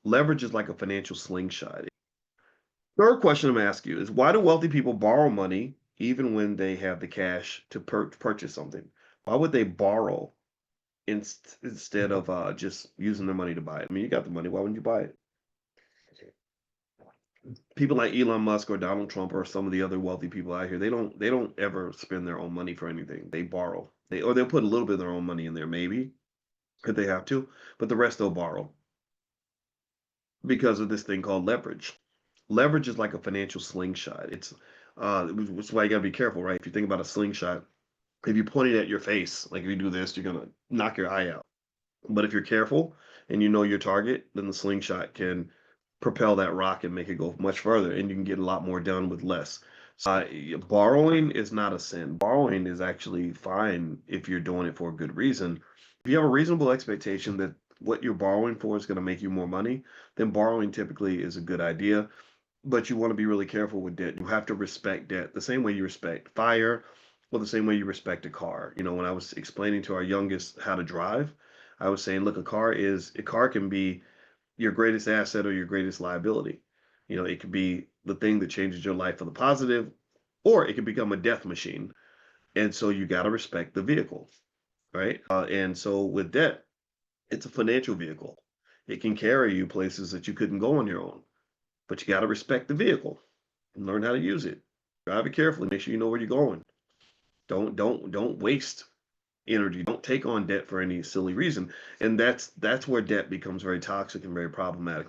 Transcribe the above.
Leverage is like a financial slingshot. Third question I'm gonna ask you is why do wealthy people borrow money even when they have the cash to purchase something? Why would they borrow instead of just using their money to buy it? I mean, you got the money. Why wouldn't you buy it? People like Elon Musk or Donald Trump or some of the other wealthy people out here, they don't ever spend their own money for anything. They borrow. They'll put a little bit of their own money in there, maybe, if they have to, but the rest they'll borrow because of this thing called leverage. Leverage is like a financial slingshot. It's why you gotta be careful, right? If you think about a slingshot, if you point it at your face, like if you do this, you're gonna knock your eye out. But if you're careful and you know your target, then the slingshot can propel that rock and make it go much further, and you can get a lot more done with less. Borrowing is not a sin. Borrowing is actually fine if you're doing it for a good reason. If you have a reasonable expectation that what you're borrowing for is going to make you more money, then borrowing typically is a good idea. But you want to be really careful with debt. You have to respect debt the same way you respect fire, or the same way you respect a car. You know, when I was explaining to our youngest how to drive, I was saying, look, a car can be your greatest asset or your greatest liability. You know, it could be the thing that changes your life for the positive, or it can become a death machine. And so you got to respect the vehicle, right? And so with debt, it's a financial vehicle. It can carry you places that you couldn't go on your own, but you got to respect the vehicle and learn how to use it. Drive it carefully. Make sure you know where you're going. Don't waste energy. Don't take on debt for any silly reason. And that's where debt becomes very toxic and very problematic.